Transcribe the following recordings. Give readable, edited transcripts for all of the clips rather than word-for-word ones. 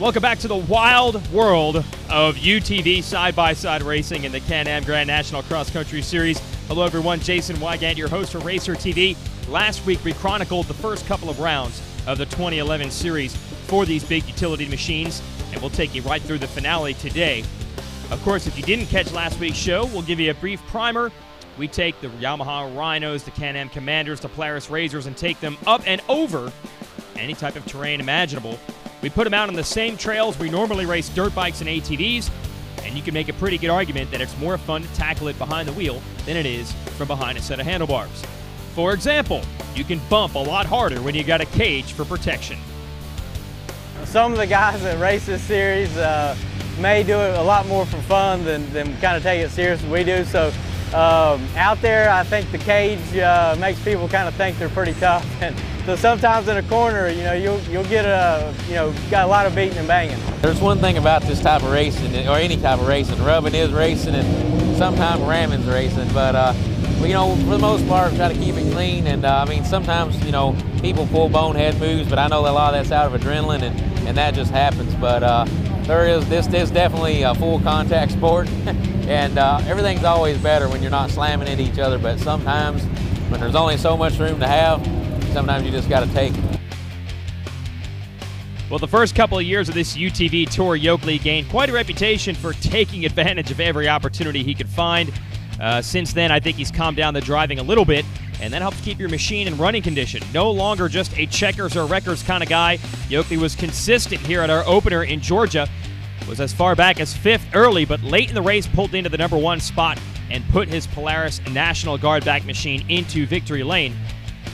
Welcome back to the wild world of UTV side-by-side racing in the Can-Am Grand National Cross Country Series. Hello everyone, Jason Wygant, your host for Racer TV. Last week we chronicled the first couple of rounds of the 2011 series for these big utility machines, and we'll take you right through the finale today. Of course, if you didn't catch last week's show, we'll give you a brief primer. We take the Yamaha Rhinos, the Can-Am Commanders, the Polaris Razors, and take them up and over any type of terrain imaginable. We put them out on the same trails we normally race dirt bikes and ATVs, and you can make a pretty good argument that it's more fun to tackle it behind the wheel than it is from behind a set of handlebars. For example, you can bump a lot harder when you got a cage for protection. Some of the guys that race this series may do it a lot more for fun than kind of take it serious as we do. So out there, I think the cage makes people kind of think they're pretty tough. And so sometimes in a corner, you'll get got a lot of beating and banging. There's one thing about this type of racing, or any type of racing. Rubbing is racing, and sometimes ramming's racing. But for the most part, try to keep it clean. And I mean, sometimes people pull bonehead moves, but I know that a lot of that's out of adrenaline, and that just happens. But this is definitely a full contact sport, and everything's always better when you're not slamming into each other. But sometimes, when there's only so much room to have, sometimes you just got to take it. Well, the first couple of years of this UTV Tour, Yoakley gained quite a reputation for taking advantage of every opportunity he could find. Since then, I think he's calmed down the driving a little bit, and that helps keep your machine in running condition. No longer just a checkers or wreckers kind of guy. Yoakley was consistent here at our opener in Georgia. Was as far back as 5th early, but late in the race pulled into the #1 spot and put his Polaris National Guard back machine into victory lane.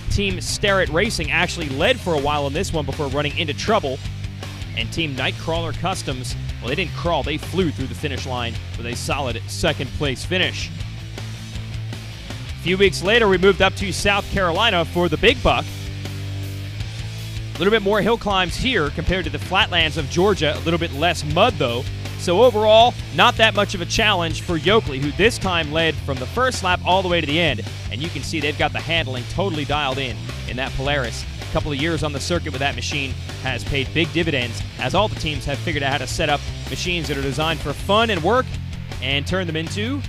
Team Starrett Racing actually led for a while in this one before running into trouble. And Team Nightcrawler Customs, well, they didn't crawl, they flew through the finish line with a solid second-place finish. A few weeks later, we moved up to South Carolina for the big buck. A little bit more hill climbs here compared to the flatlands of Georgia, a little bit less mud, though. So overall, not that much of a challenge for Yoakley, who this time led from the first lap all the way to the end. And you can see they've got the handling totally dialed in that Polaris. A couple of years on the circuit with that machine has paid big dividends, as all the teams have figured out how to set up machines that are designed for fun and work and turn them into,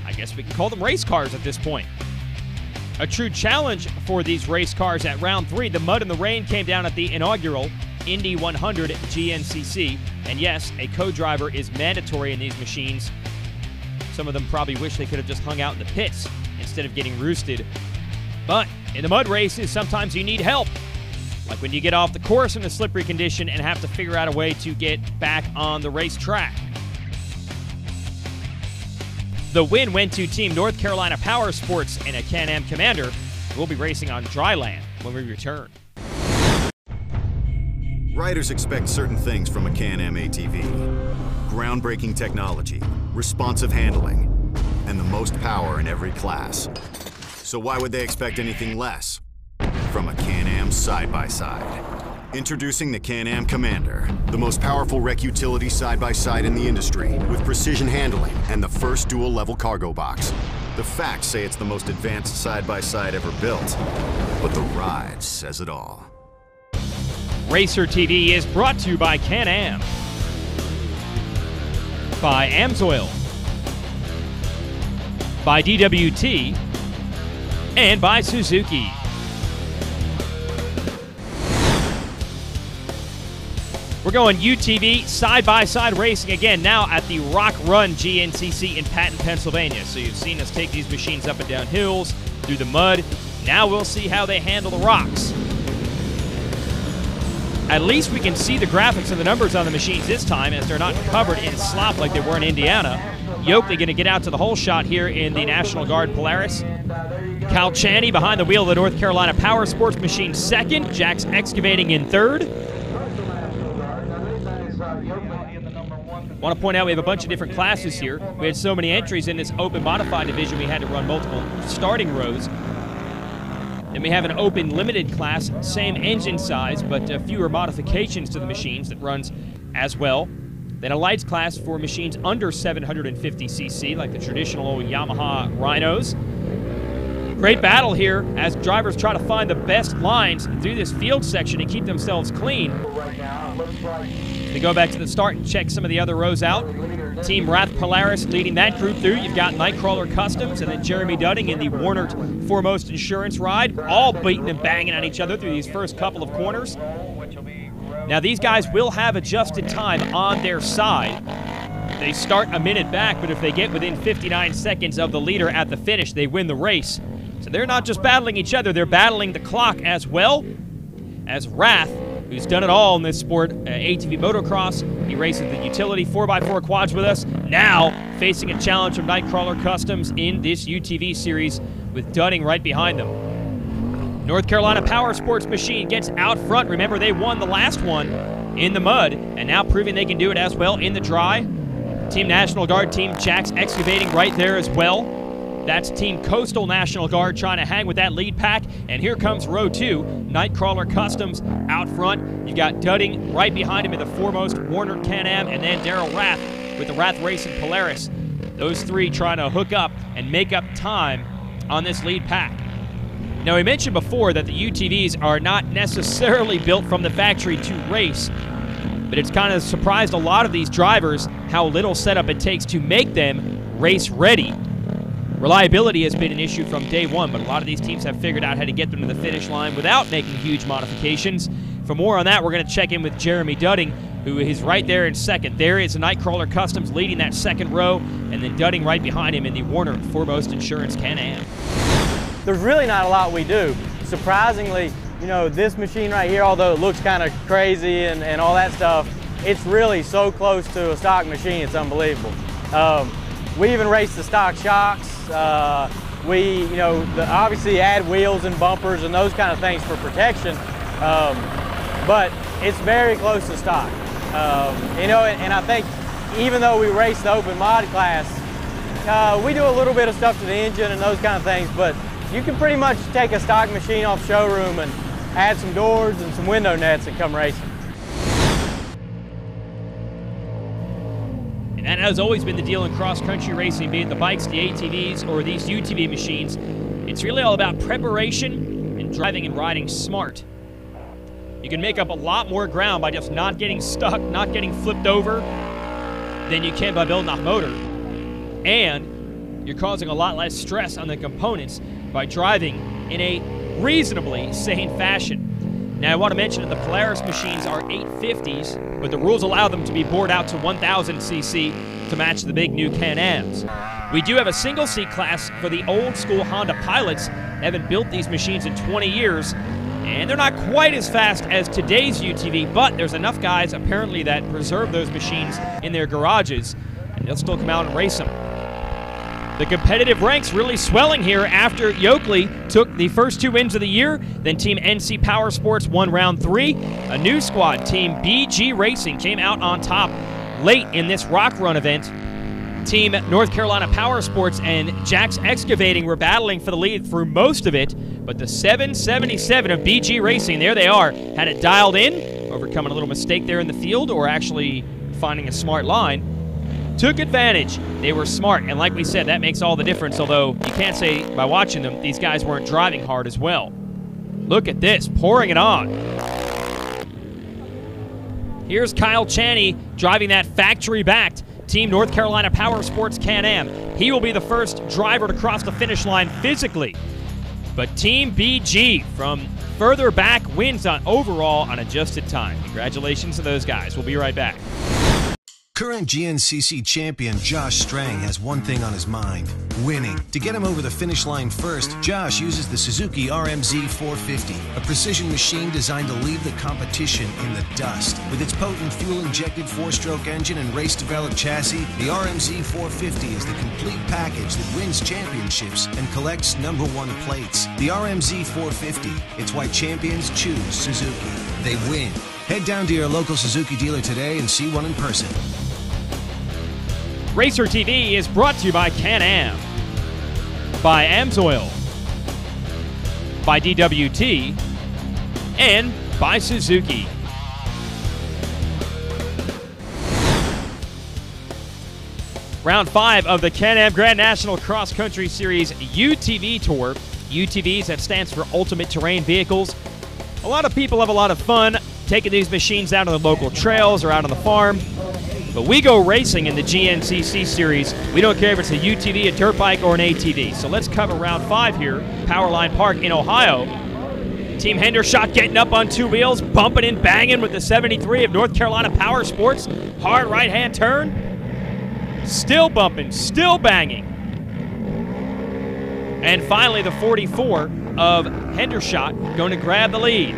I guess we can call them race cars at this point. A true challenge for these race cars at round 3. The mud and the rain came down at the inaugural Indy 100 GNCC. And yes, a co-driver is mandatory in these machines. Some of them probably wish they could have just hung out in the pits instead of getting roosted. But in the mud races, sometimes you need help. Like when you get off the course in a slippery condition and have to figure out a way to get back on the racetrack. The win went to Team North Carolina Power Sports and a Can-Am Commander. We'll be racing on dry land when we return. Riders expect certain things from a Can-Am ATV. Groundbreaking technology, responsive handling, and the most power in every class. So why would they expect anything less from a Can-Am side-by-side? Introducing the Can-Am Commander, the most powerful rec utility side-by-side in the industry, with precision handling and the first dual-level cargo box. The facts say it's the most advanced side-by-side ever built, but the ride says it all. Racer TV is brought to you by Can-Am, by Amsoil, by DWT, and by Suzuki. We're going UTV side-by-side racing again, now at the Rock Run GNCC in Patton, Pennsylvania. So you've seen us take these machines up and down hills, through the mud. Now we'll see how they handle the rocks. At least we can see the graphics and the numbers on the machines this time, as they're not covered in slop like they were in Indiana. Yoakley going to get out to the whole shot here in the National Guard Polaris. Cal Chaney behind the wheel of the North Carolina Power Sports machine second. Jack's Excavating in third. Want to point out we have a bunch of different classes here. We had so many entries in this open modified division we had to run multiple starting rows. Then we have an open limited class, same engine size, but fewer modifications to the machines that runs as well. Then a lights class for machines under 750cc, like the traditional old Yamaha Rhinos. Great battle here as drivers try to find the best lines through this field section and keep themselves clean. They go back to the start and check some of the other rows out. Team Rath Polaris leading that group through. You've got Nightcrawler Customs and then Jeremy Dudding in the Warner Foremost Insurance ride, all beating and banging on each other through these first couple of corners. Now these guys will have adjusted time on their side. They start a minute back, but if they get within 59 seconds of the leader at the finish, they win the race. So they're not just battling each other, they're battling the clock as well. As Rath, who's done it all in this sport, ATV motocross, he races the utility 4x4 quads with us, now facing a challenge from Nightcrawler Customs in this UTV series with Dudding right behind them. North Carolina Power Sports Machine gets out front. Remember, they won the last one in the mud, and now proving they can do it as well in the dry. Team National Guard, Team Jack's Excavating right there as well. That's Team Coastal National Guard trying to hang with that lead pack. And here comes row 2, Nightcrawler Customs out front. You've got Dudding right behind him in the Foremost Warner Can-Am, and then Daryl Rath with the Rath Racing Polaris. Those three trying to hook up and make up time on this lead pack. Now, we mentioned before that the UTVs are not necessarily built from the factory to race, but it's kind of surprised a lot of these drivers how little setup it takes to make them race ready. Reliability has been an issue from day one, but a lot of these teams have figured out how to get them to the finish line without making huge modifications. For more on that, we're going to check in with Jeremy Dudding, who is right there in second. There is Nightcrawler Customs leading that second row, and then Dudding right behind him in the Warner Foremost Insurance Can-Am. There's really not a lot we do. Surprisingly, you know, this machine right here, although it looks kind of crazy and all that stuff, it's really so close to a stock machine, it's unbelievable. We even race the stock shocks. We, you know, obviously add wheels and bumpers and those kind of things for protection, but it's very close to stock. You know, and I think even though we race the open mod class, we do a little bit of stuff to the engine and those kind of things, but you can pretty much take a stock machine off showroom and add some doors and some window nets and come racing. And that has always been the deal in cross-country racing, be it the bikes, the ATVs, or these UTV machines. It's really all about preparation and driving and riding smart. You can make up a lot more ground by just not getting stuck, not getting flipped over, than you can by building a motor. And you're causing a lot less stress on the components by driving in a reasonably sane fashion. Now, I want to mention that the Polaris machines are 850s, but the rules allow them to be bored out to 1,000 cc to match the big new Can-Ams. We do have a single-seat class for the old-school Honda pilots. They haven't built these machines in 20 years, and they're not quite as fast as today's UTV, but there's enough guys, apparently, that preserve those machines in their garages, and they'll still come out and race them. The competitive ranks really swelling here after Yoakley took the first 2 wins of the year. Then Team NC Power Sports won round 3. A new squad, Team BG Racing, came out on top late in this rock run event. Team North Carolina Power Sports and Jack's Excavating were battling for the lead through most of it, but the 777 of BG Racing, there they are, had it dialed in, overcoming a little mistake there in the field, or actually finding a smart line. Took advantage. They were smart, and like we said, that makes all the difference, although you can't say by watching them these guys weren't driving hard as well. Look at this, pouring it on. Here's Kyle Chaney driving that factory-backed Team North Carolina Power Sports Can-Am. He will be the first driver to cross the finish line physically. But Team BG from further back wins on overall on adjusted time. Congratulations to those guys. We'll be right back. Current GNCC champion Josh Strang has one thing on his mind: winning. To get him over the finish line first, Josh uses the Suzuki RMZ 450, a precision machine designed to leave the competition in the dust. With its potent fuel-injected 4-stroke engine and race-developed chassis, the RMZ 450 is the complete package that wins championships and collects #1 plates. The RMZ 450, it's why champions choose Suzuki. They win. Head down to your local Suzuki dealer today and see one in person. Racer TV is brought to you by Can-Am, by Amsoil, by DWT, and by Suzuki. Round 5 of the Can-Am Grand National Cross Country Series UTV Tour. UTVs, that stands for Ultimate Terrain Vehicles. A lot of people have a lot of fun taking these machines out on the local trails or out on the farm. But we go racing in the GNCC series. We don't care if it's a UTV, a dirt bike, or an ATV. So let's cover round 5 here, Powerline Park in Ohio. Team Hendershot getting up on 2 wheels, bumping and banging with the 73 of North Carolina Power Sports. Hard right-hand turn. Still bumping, still banging. And finally, the 44 of Hendershot going to grab the lead.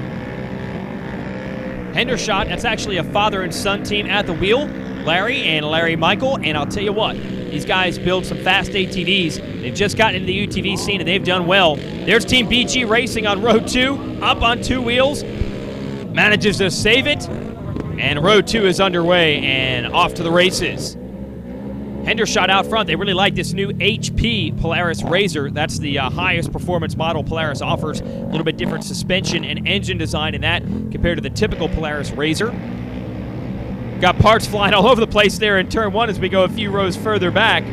Hendershot, that's actually a father and son team at the wheel. Larry and Larry Michael, and I'll tell you what, these guys build some fast ATVs. They've just gotten into the UTV scene, and they've done well. There's Team BG Racing on Road 2, up on 2 wheels, manages to save it, and Road 2 is underway and off to the races. Hendershot out front, they really like this new HP Polaris RZR. That's the highest performance model Polaris offers. A little bit different suspension and engine design in that compared to the typical Polaris RZR. Got parts flying all over the place there in turn 1 as we go a few rows further back.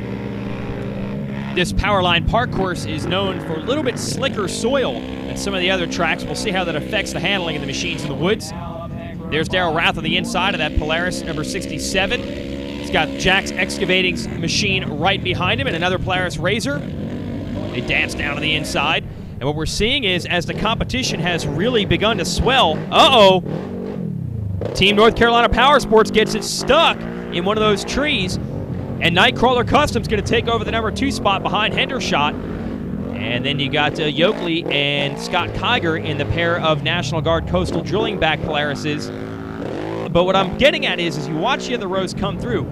This Powerline Park course is known for a little bit slicker soil than some of the other tracks. We'll see how that affects the handling of the machines in the woods. There's Darryl Rath on the inside of that Polaris number 67. He's got Jack's Excavating's machine right behind him and another Polaris RZR. They dance down to the inside. And what we're seeing is as the competition has really begun to swell, Team North Carolina Power Sports gets it stuck in one of those trees, and Nightcrawler Customs going to take over the number 2 spot behind Hendershot. And then you got Yoakley and Scott Kiger in the pair of National Guard Coastal Drilling back Polarises. But what I'm getting at is, as you watch the other rows come through,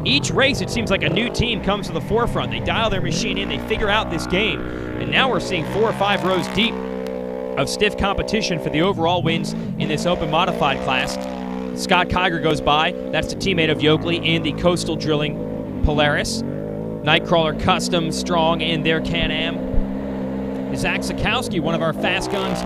each race it seems like a new team comes to the forefront. They dial their machine in, they figure out this game, and now we're seeing 4 or 5 rows deep of stiff competition for the overall wins in this open modified class. Scott Kiger goes by. That's the teammate of Yoakley in the Coastal Drilling Polaris. Nightcrawler Customs strong in their Can-Am. Zach Sikowski, one of our fast guns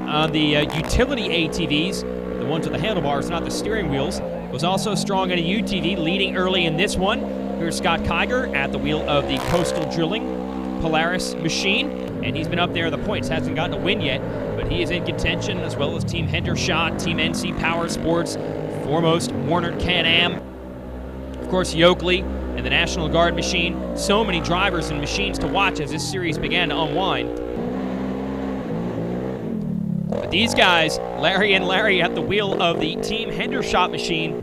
on the utility ATVs, the ones with the handlebars, not the steering wheels, was also strong in a UTV, leading early in this one. Here's Scott Kiger at the wheel of the Coastal Drilling Polaris machine. And he's been up there in the points, hasn't gotten a win yet, but he is in contention, as well as Team Hendershot, Team NC Power Sports, foremost Warner Can-Am. Of course, Yoakley and the National Guard machine. So many drivers and machines to watch as this series began to unwind. But these guys, Larry and Larry at the wheel of the Team Hendershot machine,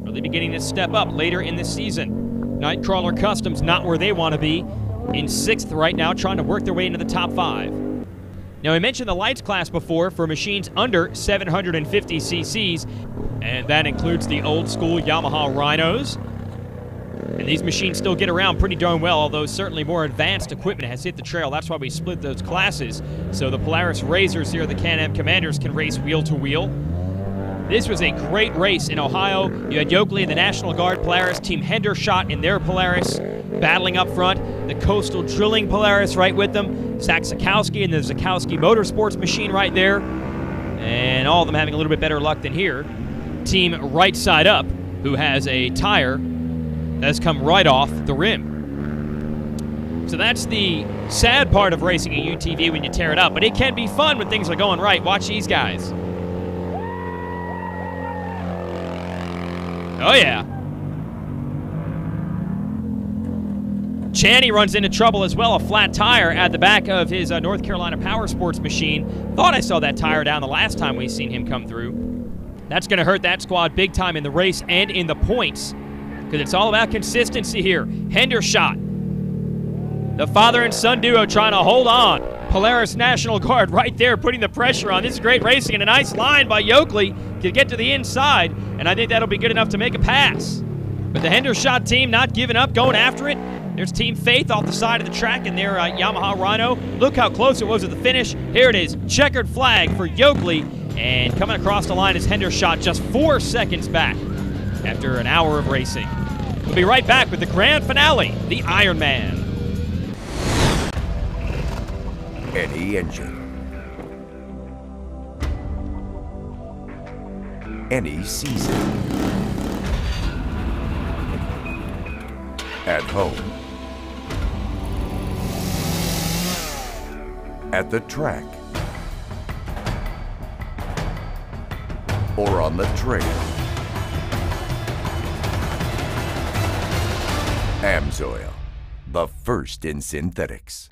really beginning to step up later in this season. Nightcrawler Customs not where they want to be. In 6th right now, trying to work their way into the top 5. Now, I mentioned the lights class before for machines under 750 cc's, and that includes the old school Yamaha Rhinos. And these machines still get around pretty darn well, although certainly more advanced equipment has hit the trail. That's why we split those classes. So the Polaris RZRs here, the Can-Am Commanders, can race wheel to wheel. This was a great race in Ohio. You had Yoakley and the National Guard Polaris, Team Hendershot in their Polaris, battling up front. The Coastal Drilling Polaris right with them. Zach Sikowski and the Sikowski Motorsports machine right there. And all of them having a little bit better luck than here. Team Right Side Up, who has a tire that has come right off the rim. So that's the sad part of racing a UTV when you tear it up. But it can be fun when things are going right. Watch these guys. Oh, yeah. Chaney runs into trouble as well. A flat tire at the back of his North Carolina Power Sports machine. Thought I saw that tire down the last time we seen him come through. That's going to hurt that squad big time in the race and in the points, because it's all about consistency here. Hendershot, the father and son duo, trying to hold on. Polaris National Guard right there putting the pressure on. This is great racing and a nice line by Yoakley to get to the inside, and I think that'll be good enough to make a pass. But the Hendershot team not giving up, going after it. There's Team Faith off the side of the track in their Yamaha Rhino. Look how close it was at the finish. Here it is, checkered flag for Yoakley, and coming across the line is Hendershot, just 4 seconds back after an hour of racing. We'll be right back with the grand finale, the Ironman. Any engine, any season, at home At the track. Or on the trail. AMSOIL, the first in synthetics.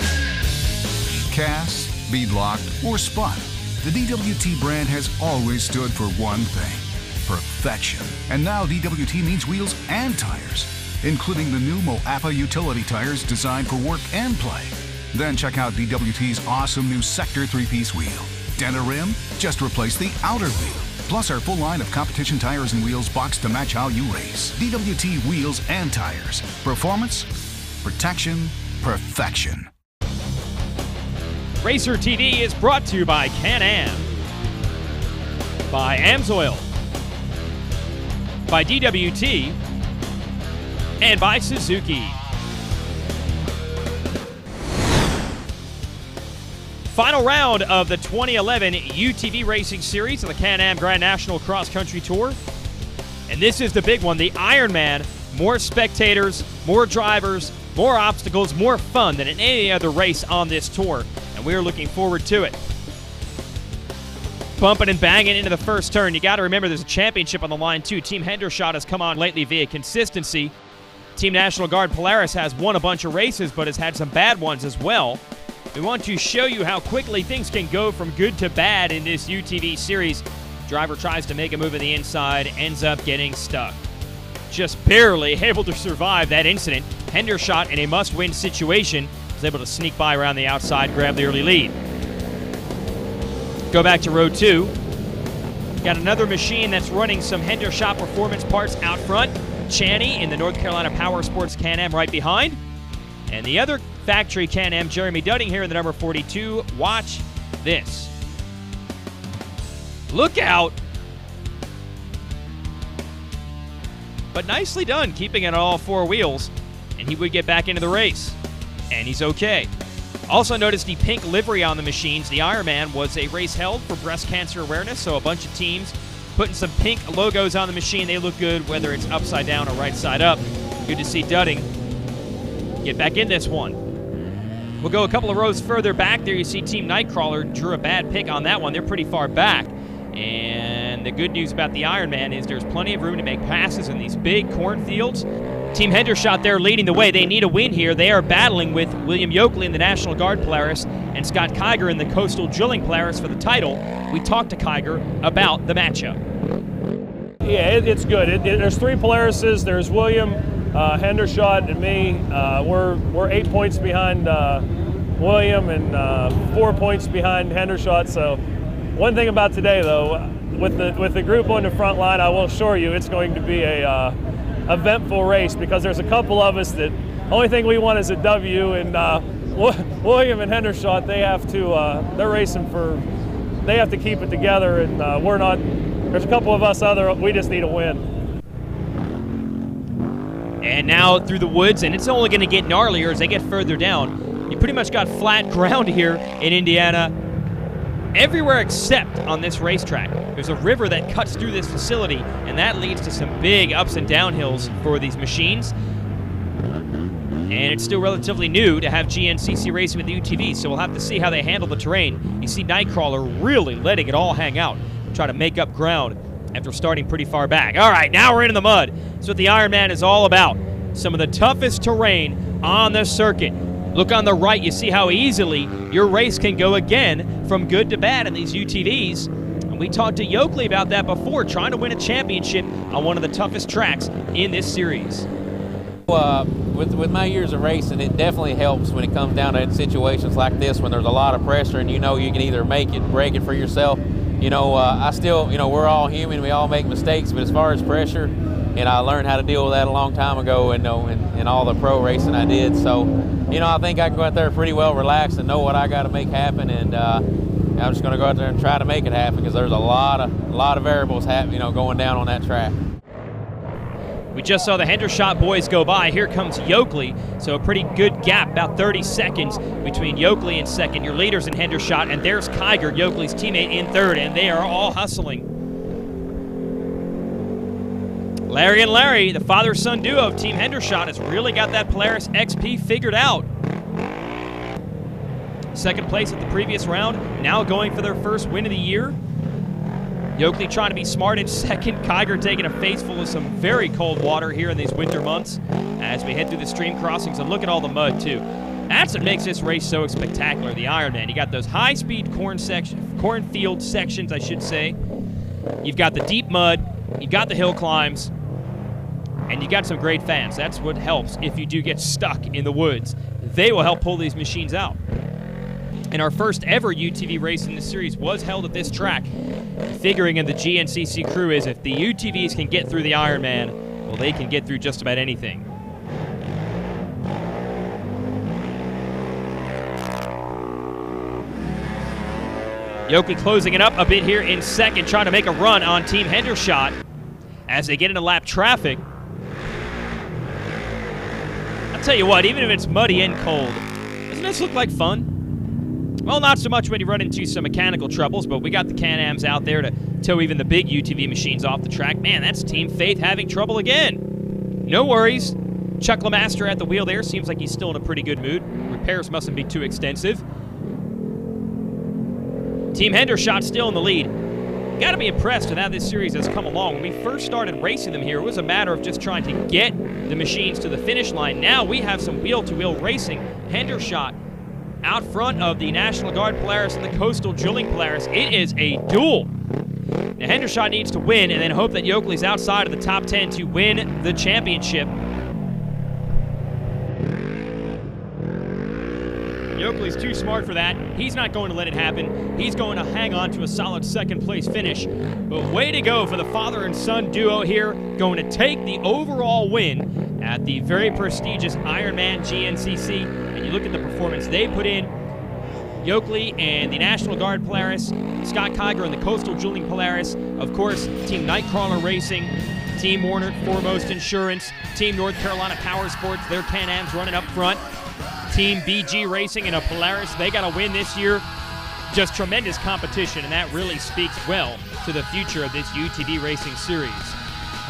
Cast, beadlocked, or spun, the DWT brand has always stood for one thing: perfection. And now DWT means wheels and tires, including the new Moapa utility tires designed for work and play. Then check out DWT's awesome new Sector 3-piece wheel. Dent a rim? Just replace the outer wheel. Plus our full line of competition tires and wheels boxed to match how you race. DWT wheels and tires. Performance, protection, perfection. Racer TV is brought to you by Can-Am, by AMSOIL, by DWT, and by Suzuki. Final round of the 2011 UTV Racing Series of the Can-Am Grand National Cross Country Tour. And this is the big one, the Ironman. More spectators, more drivers, more obstacles, more fun than in any other race on this tour. And we're looking forward to it. Bumping and banging into the first turn. You got to remember there's a championship on the line too. Team Hendershot has come on lately via consistency. Team National Guard Polaris has won a bunch of races but has had some bad ones as well. We want to show you how quickly things can go from good to bad in this UTV series. Driver tries to make a move on the inside, ends up getting stuck. Just barely able to survive that incident. Hendershot, in a must-win situation, was able to sneak by around the outside, grab the early lead. Go back to row 2. Got another machine that's running some Hendershot performance parts out front. Chaney in the North Carolina Power Sports Can-Am right behind. And the other factory Can-Am, Jeremy Dudding here in the number 42. Watch this. Look out. But nicely done, keeping it on all four wheels. And he would get back into the race. And he's okay. Also noticed the pink livery on the machines. The Ironman was a race held for breast cancer awareness, so a bunch of teams putting some pink logos on the machine. They look good, whether it's upside down or right side up. Good to see Dudding get back in this one. We'll go a couple of rows further back. There you see Team Nightcrawler drew a bad pick on that one. They're pretty far back. And the good news about the Ironman is there's plenty of room to make passes in these big cornfields. Team Hendershot there leading the way. They need a win here. They are battling with William Yoakley in the National Guard Polaris and Scott Kiger in the Coastal Drilling Polaris for the title. We talked to Kiger about the matchup. Yeah, it's good. There's 3 Polarises. There's William, Hendershot, and me. We're 8 points behind William and 4 points behind Hendershot. So one thing about today, though, with the group on the front line, I will assure you it's going to be a eventful race, because there's a couple of us that only thing we want is a W, and William and Hendershot, they're racing they have to keep it together, and we're not. There's a couple of us we just need a win. And now through the woods, and it's only going to get gnarlier as they get further down. You pretty much got flat ground here in Indiana, everywhere except on this racetrack. There's a river that cuts through this facility, and that leads to some big ups and downhills for these machines. And it's still relatively new to have GNCC racing with the UTV, so we'll have to see how they handle the terrain. You see Nightcrawler really letting it all hang out, try to make up ground after starting pretty far back. All right, now we're into the mud. That's what the Ironman is all about. Some of the toughest terrain on the circuit. Look on the right, you see how easily your race can go again from good to bad in these UTVs. And we talked to Yoakley about that before, trying to win a championship on one of the toughest tracks in this series. With my years of racing, it definitely helps when it comes down to situations like this when there's a lot of pressure and you know you can either make it, break it for yourself. I still, we're all human, we all make mistakes, but as far as pressure, and I learned how to deal with that a long time ago in all the pro racing I did. So, I think I can go out there pretty well relaxed and know what I got to make happen, and I'm just going to go out there and try to make it happen, because there's a lot of variables going down on that track. We just saw the Hendershot boys go by. Here comes Yoakley, so a pretty good gap, about 30 seconds between Yoakley in second, your leaders in Hendershot, and there's Kiger, Yoakley's teammate, in third, and they are all hustling. Larry and Larry, the father-son duo of Team Hendershot, has really got that Polaris XP figured out. second place at the previous round, now going for their first win of the year. Yoakley trying to be smart in second. Kiger taking a face full of some very cold water here in these winter months as we head through the stream crossings. And look at all the mud, too. That's what makes this race so spectacular, the Ironman. You got those high-speed cornfield sections, I should say. You've got the deep mud. You've got the hill climbs. And you got some great fans. That's what helps if you do get stuck in the woods. They will help pull these machines out. And our first ever UTV race in the series was held at this track. Figuring in the GNCC crew is if the UTVs can get through the Ironman, well, they can get through just about anything. Yoakley closing it up a bit here in second, trying to make a run on Team Hendershot as they get into lap traffic. I'll tell you what, even if it's muddy and cold, doesn't this look like fun? Well, not so much when you run into some mechanical troubles, but we got the Can-Ams out there to tow even the big UTV machines off the track. Man, that's Team Faith having trouble again. No worries. Chuck Lemaster at the wheel there. Seems like he's still in a pretty good mood. Repairs mustn't be too extensive. Team Hendershot still in the lead. Got to be impressed with how this series has come along. When we first started racing them here, it was a matter of just trying to get the machines to the finish line. Now we have some wheel-to-wheel racing. Hendershot out front of the National Guard Polaris and the Coastal Drilling Polaris. It is a duel. Now Hendershot needs to win and then hope that Yoakley's outside of the top 10 to win the championship. Yoakley's too smart for that. He's not going to let it happen. He's going to hang on to a solid second-place finish. But way to go for the father and son duo here, going to take the overall win at the very prestigious Ironman GNCC. And you look at the performance they put in. Yoakley and the National Guard Polaris, Scott Kiger and the Coastal Drilling Polaris, of course, Team Nightcrawler Racing, Team Warner Foremost Insurance, Team North Carolina Power Sports, their Can-Ams running up front. Team BG Racing and a Polaris, they got a win this year. Just tremendous competition, and that really speaks well to the future of this UTV racing series.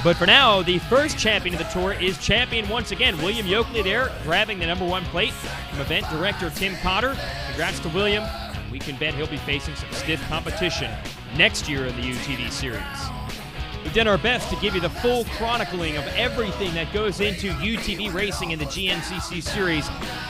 But for now, the first champion of the tour is champion once again. William Yoakley there, grabbing the #1 plate from event director Tim Cotter. Congrats to William. We can bet he'll be facing some stiff competition next year in the UTV series. We've done our best to give you the full chronicling of everything that goes into UTV racing in the GNCC series.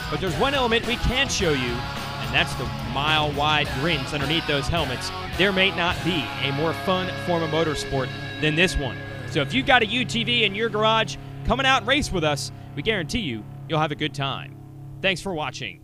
But there's one element we can't show you, and that's the mile-wide grins underneath those helmets. There may not be a more fun form of motorsport than this one. So if you've got a UTV in your garage, come on out and race with us. We guarantee you'll have a good time. Thanks for watching.